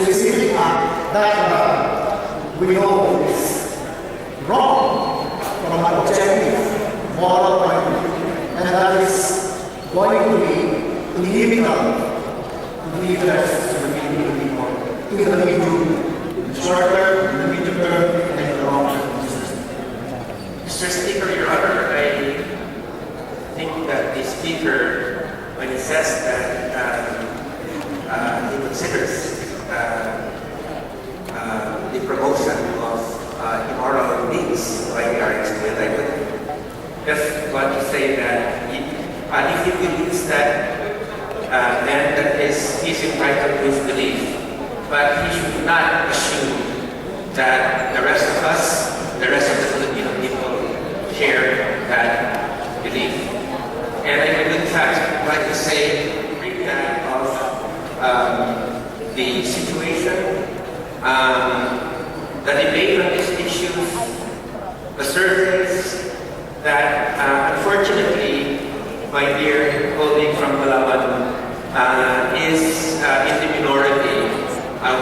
specific act that we know is wrong from an objective moral point of view, and that is going to be inevitable to lead us to the medium, the short term, the medium term, and the long term. Mr. Speaker, Your Honor, I think that the Speaker, when he says that he considers the promotion of immoral means by the arts, I would just want to say that if he believes that, then that he's entitled to his belief, but he should not assume that the rest of us, the rest of the Filipino people, share that belief. And I would in fact like to say, recap of the situation, the debate on these issues, the surveys that unfortunately my dear colleague from Palawan is in the minority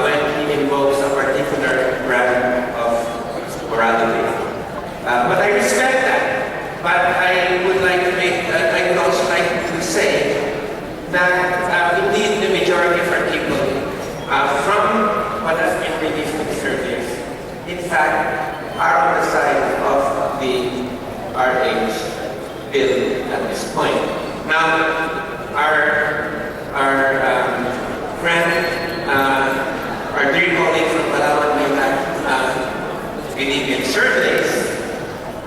when he invokes a particular brand of morality. But I respect that. But I would like to I would also like to say that indeed the majority of our people, from what has been released in the surveys, in fact, are on the side of the RH bill at this point. Now, our friend, our dear colleague from Palawan may not believe in surveys,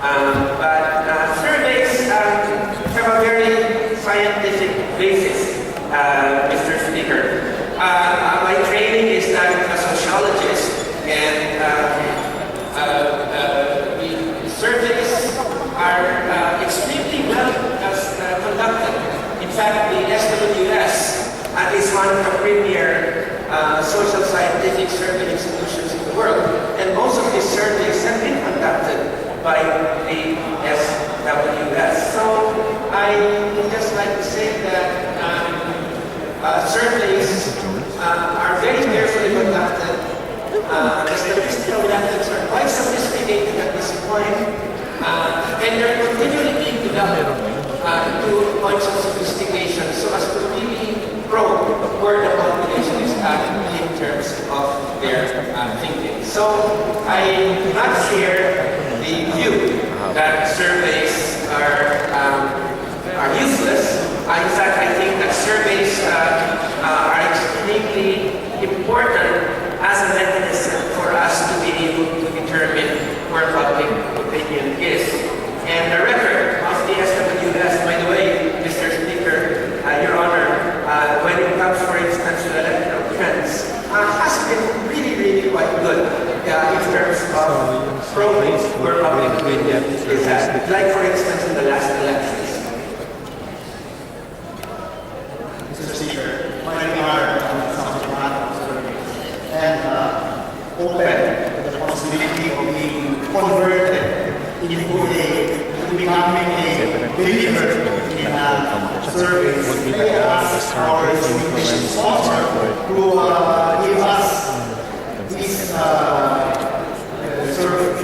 but surveys have a very scientific basis, Mr. Speaker. My training is that of a sociologist, and the surveys are extremely well conducted. In fact, the SWS is one of the premier social scientific survey institutions in the world, and most of these surveys have been conducted by the SWS. So I would just like to say that surveys are very carefully conducted. The statistical methods are quite sophisticated at this point, and they're continually being developed to points of sophistication so as to really probe where the population is at in terms of their thinking. So I do not share the view that surveys are useless. In fact, I think that surveys are extremely important as a mechanism for us to be able to determine where public opinion is. And the record of the SWS, by the way, Mr. Speaker, Your Honor, when it comes, for instance, to electoral trends, has been really, really quite good in terms of probing where public opinion is at. Like, for instance, in the last elections. Mr. Speaker, my regard on some and open the possibility of being converted into becoming a believer in service. They ask our institution sponsor to give us these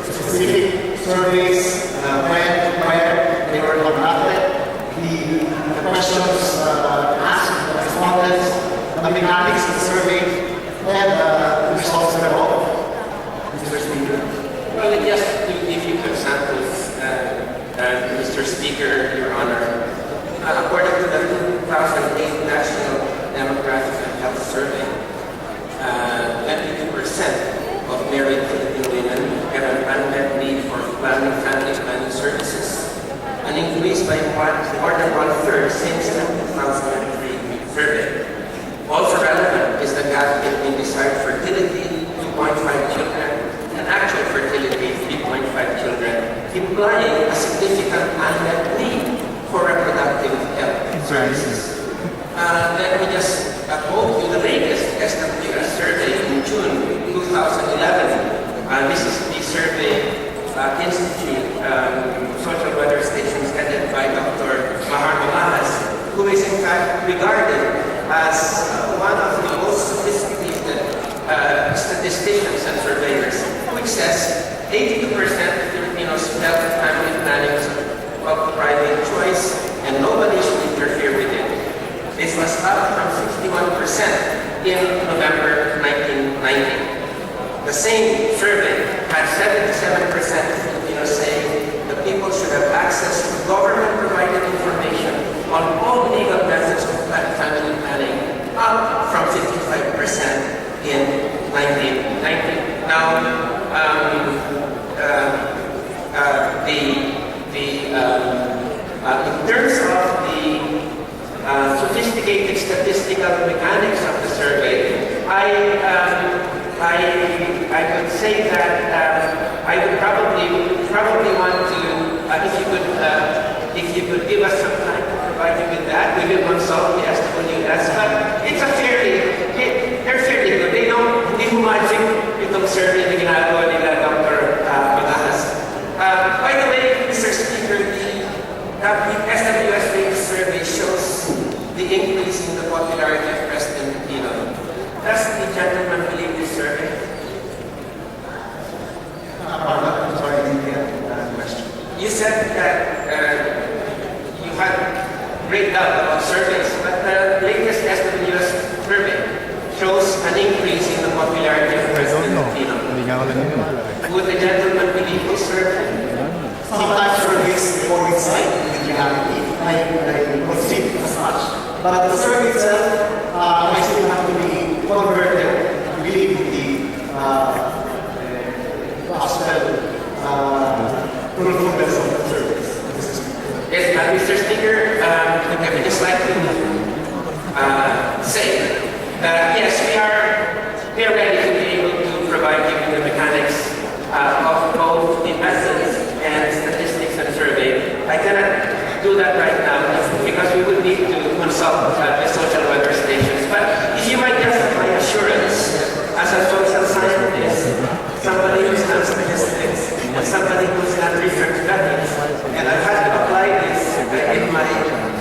specific surveys where they were conducted, the questions asked, the respondents, the mechanics of the survey, and the results thereof. Mr. Speaker. Well, just to give you examples, Mr. Speaker, Your Honor, according to the 2008 National Demographic and Health Survey, 22% of married Filipino women have an unmet need for family planning services, an increase by more than one-third since the 2003 survey. Also relevant is the gap between desired fertility, 2.5 children, and actual fertility, 3.5 children, implying a significant unmet need for reproductive health services. Let me just quote you the latest SWS survey in June 2011. This is the Survey Institute Social Weather Stations headed by Dr. who is in fact regarded as one of the most sophisticated statisticians and surveyors, which says 82% of Filipinos felt family planning was of private choice and nobody should interfere with it. This was up from 61% in November 1990. The same survey had 77% of Filipinos saying the people should have access to government-provided information on all legal methods of family planning, up from 55% in 1990. Now, in terms of the sophisticated statistical mechanics of the survey, I would say that I would probably want to, if you could give us some time to provide you with that, we will consult the SWS. But it's they're fairly good. They don't do magic itong survey na ginagawa nila Dr. Bananas. By the way, Mr. Speaker, the SWS survey shows the increase in the popularity of President Pinoy. Does the gentleman believe this survey? I'm sorry, I didn't get the question. You said that you had great doubt about surveys, but the latest SWS survey shows an increase in the popularity of President Pinoy. Would the gentleman believe this survey? Sometimes surveys coincide with reality. I concede as much. But the survey itself, I still have to be converted to believe in the gospel truthfulness of the surveys. Yes, Mr. Speaker, I would just like to say that yes, we are ready to be able to provide you with the mechanics of both the methods and statistics and survey. I cannot do that right now because we would need to consult the social weather stations. But if you might just have my assurance as a social scientist, somebody who's done statistics, and somebody who's done research studies, and I've had to apply this in my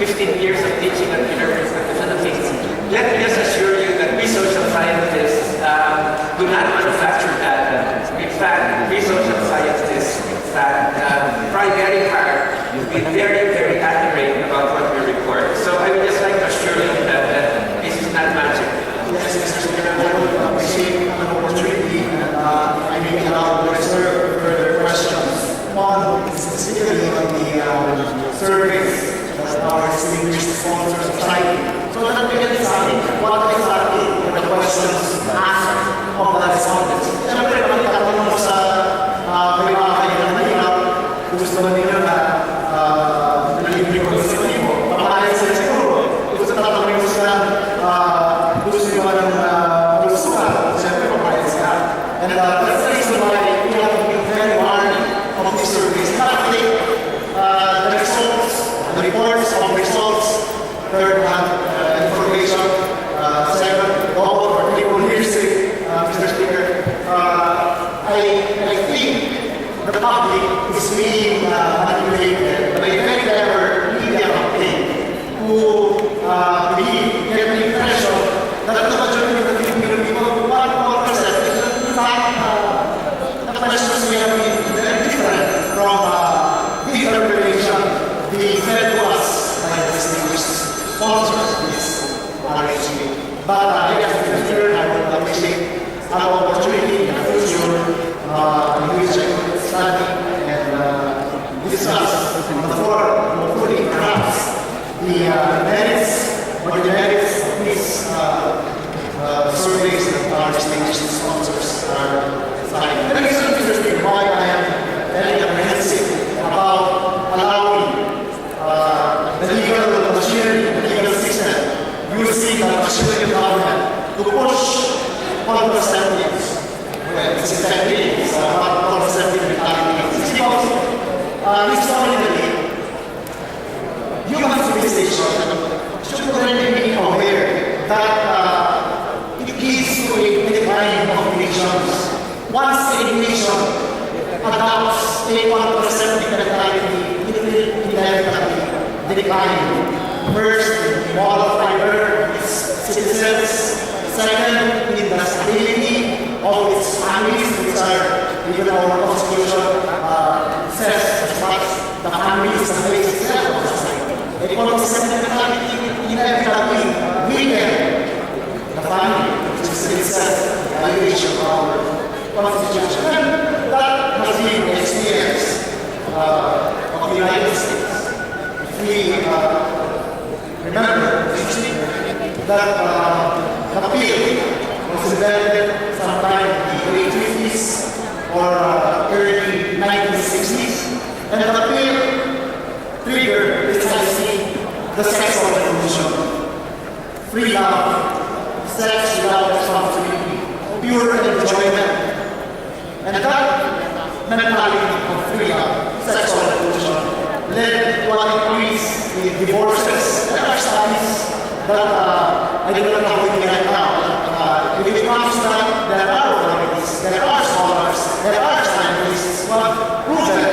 15 years of teaching at the University of the Philippines. Let me just assure you that we social scientists do not manufacture that. In fact, we social scientists try very hard to be very, very accurate about what we report. So I would just like to assure you that this is not magic. Yes, Mr. Speaker, I would appreciate an opportunity and I may be allowed to reserve further questions. One, specifically on the surveys that our distinguished sponsors are citing. So that we can decide what exactly were the questions asked of the respondents. Siyempre, pagkakaroon mo sa may mga kailangan na hirap, gusto na nila na nalibre ko sa mo. Papalayan sila siguro. Gusto na tatanungin mo sila, gusto nila ng pagsusukan. Siyempre, papalayan sila. And that's the reason why we have to be very wary of these surveys. Not take the results, the reports of results, third-hand information, second, double or triple hearsay, Mr. Speaker. I think the public is being manipulated by a very clever media campaign who get the impression that the majority of the Filipino people, 1% in fact, the questions may have been very different from the interpretation being fed to us by the distinguished sponsors of this arrangement. But yes, in the future, I would appreciate an opportunity in the future in which I could study and discuss on the forum, hopefully perhaps the merits or the merits of these surveys that our distinguished sponsors are citing. Let me say why I am very apprehensive about allowing the legal machinery, the legal system, using the machinery of government to push contraceptives. Well, it's effective, it's not contraceptive mentality. It's because historically, human civilization should already be aware that it leads to a decline of nations. Once a nation adopts a contraceptive mentality, it will inevitably decline. First, in moral fiber, its citizens. Second, in the stability of its families, which are, even our constitution says as much, the family is the basis of society. Economic sentimentality inevitably weaken the family, which is itself the violation of our constitution. And that has been the experience of the United States. If we remember that the bill was invented sometime in the late 50s or early 1960s, and the bill triggered precisely the sexual revolution. Free love, sex without responsibility, pure enjoyment. And that mentality of free love, sexual revolution, led to an increase in divorces. There are studies that I don't know how we get now. If it comes to that, there are authorities, there are scholars, there are scientists who have proven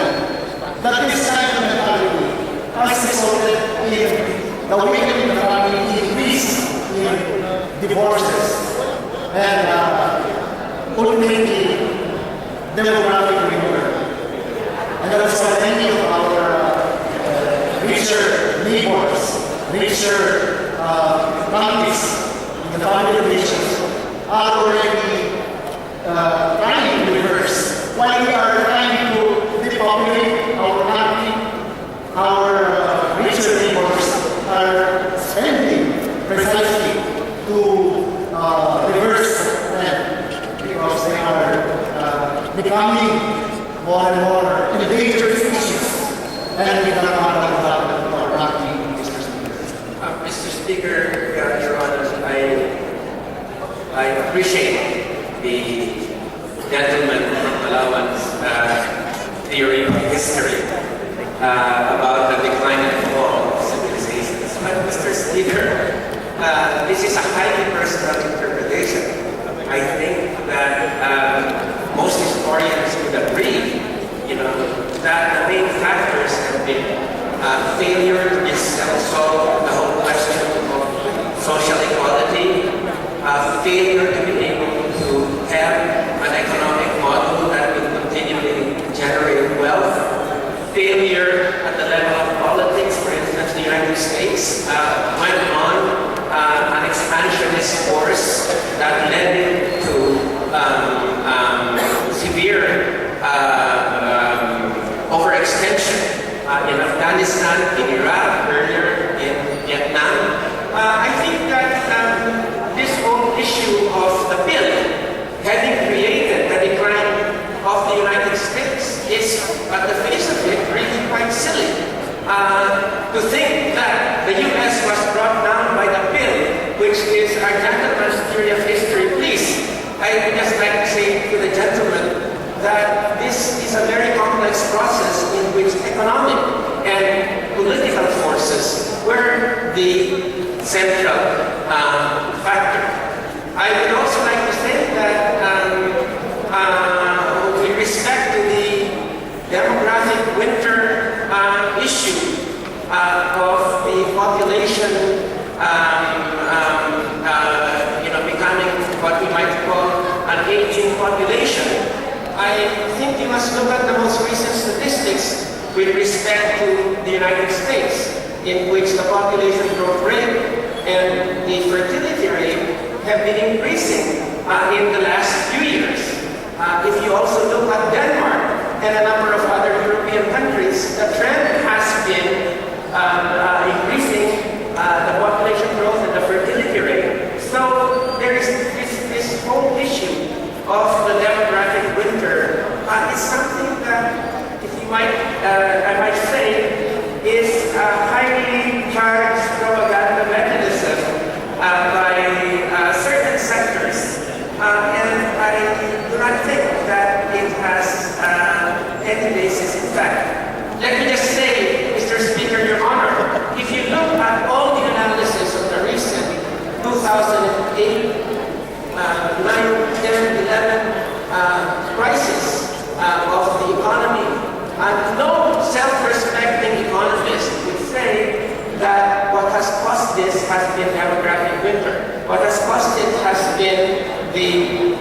that this kind of mentality has resulted in the weakening of the family, increase in divorces, and ultimately demographic renewal. And also many of our richer neighbors, richer countries in the family relations are already trying to reverse. While we are trying to depopulate our country, our richer neighbors are spending precisely to reverse the trend because they are becoming more and more endangered species, and we cannot allow our country, Mr. Speaker. Mr. Speaker, Your Honor, I appreciate the gentleman from Palawan's theory of history about the decline and fall of civilizations. But Mr. Speaker, this is a highly personal interpretation. I think that most historians would agree, that the main factors have been failure to solve the whole question of social equality, failure to be able to have an economic model that will continually generate wealth, failure at the level of politics. For instance, the United States went on an expansionist course that led it to severe overextension in Afghanistan, in Iraq, earlier in Vietnam. I think that this whole issue of the bill having created the decline of the United States is, at the face of it, really quite silly. To think that the U.S. was brought down by the bill, which is our gentleman's theory of history. Please, I would just like to say to the gentleman that this is a very complex process in which economic and political forces were the central factor. I would also like to say that with respect to the demographic winter issue of the population becoming what we might call an aging population, I think you must look at the most recent statistics with respect to the United States, in which the population growth rate and the fertility rate have been increasing in the last few years. If you also look at Denmark and a number of other European countries, the trend has been increasing the population growth and the fertility rate. So there is this whole issue of the demographic winter. It's something that, if you might, I might say, is a highly charged propaganda mechanism by certain sectors. And I do not think that it has any basis in fact. Let me just say, Mr. Speaker, Your Honor, if you look at all the analysis of the recent 2008, 9, 10, 11 crisis of the economy, no self-respecting economist would say that what has caused this has been demographic winter. What has caused it has been the